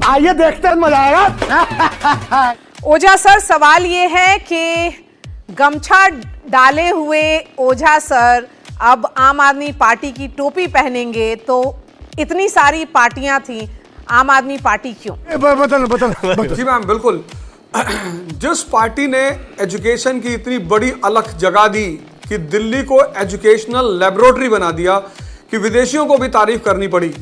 आइए देखते हैं, मजा आएगा। ओझा सर, सवाल ये है कि गमछा डाले हुए ओझा सर अब आम आदमी पार्टी की टोपी पहनेंगे, तो इतनी सारी पार्टियां थी, आम आदमी पार्टी क्यों? बदल। जी मैम, बिल्कुल। जिस पार्टी ने एजुकेशन की इतनी बड़ी अलख जगा दी कि दिल्ली को एजुकेशनल लेबोरेटरी बना दिया कि विदेशियों को भी तारीफ करनी पड़ी,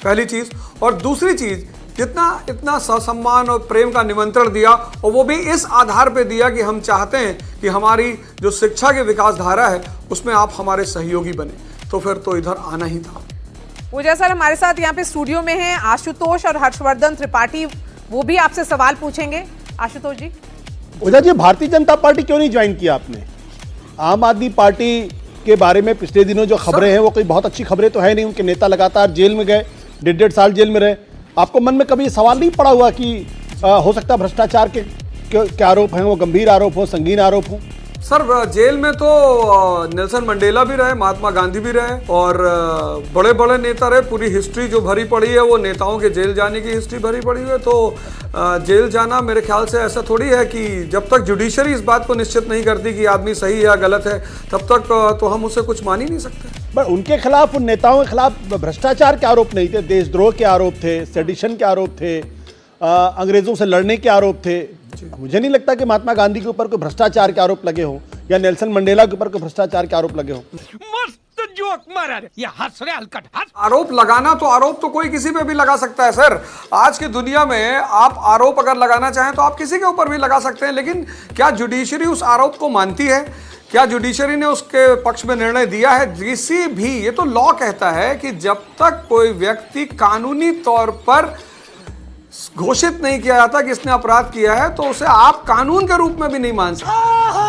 पहली चीज। और दूसरी चीज, इतना ससम्मान और प्रेम का निमंत्रण दिया, और वो भी इस आधार पे दिया कि हम चाहते हैं कि हमारी जो शिक्षा की विकास धारा है उसमें आप हमारे सहयोगी बने, तो फिर तो इधर आना ही था। ओझा सर हमारे साथ यहाँ पे स्टूडियो में हैं आशुतोष और हर्षवर्धन त्रिपाठी, वो भी आपसे सवाल पूछेंगे। आशुतोष जी। ओझा जी, भारतीय जनता पार्टी क्यों नहीं ज्वाइन किया आपने? आम आदमी पार्टी के बारे में पिछले दिनों जो खबरें हैं वो कोई बहुत अच्छी खबरें तो है नहीं। उनके नेता लगातार जेल में गए, 1.5 साल जेल में रहे। आपको मन में कभी सवाल नहीं पड़ा हुआ कि हो सकता है भ्रष्टाचार के आरोप हैं, वो गंभीर आरोप हो, संगीन आरोप हो? सर, जेल में तो नेल्सन मंडेला भी रहे, महात्मा गांधी भी रहे, और बड़े बड़े नेता रहे। पूरी हिस्ट्री जो भरी पड़ी है वो नेताओं के जेल जाने की हिस्ट्री भरी पड़ी है। तो जेल जाना मेरे ख्याल से ऐसा थोड़ी है कि जब तक जुडिशरी इस बात को निश्चित नहीं करती कि आदमी सही है या गलत है, तब तक तो हम उसे कुछ मान ही नहीं सकते। पर उनके खिलाफ, उन नेताओं के खिलाफ भ्रष्टाचार के आरोप नहीं थे, देशद्रोह के आरोप थे, सेडिशन के आरोप थे, अंग्रेजों से लड़ने के आरोप थे। मुझे नहीं लगता कि महात्मा गांधी के ऊपर कोई भ्रष्टाचार के आरोप लगे हों या नेल्सन मंडेला के ऊपर कोई भ्रष्टाचार के आरोप लगे हों। मस्त जोक मारा रे, ये हंस रहे हलकट हंस। आरोप आरोप तो कोई किसी पे भी लगा सकता है सर। आज की दुनिया में आप आरोप अगर लगाना चाहें तो आप किसी के ऊपर भी लगा सकते हैं, लेकिन क्या जुडिशरी उस आरोप को मानती है? क्या जुडिशरी ने उसके पक्ष में निर्णय दिया है? किसी भी, ये तो लॉ कहता है कि जब तक कोई व्यक्ति कानूनी तौर पर घोषित नहीं किया जाता कि इसने अपराध किया है, तो उसे आप कानून के रूप में भी नहीं मान सकते।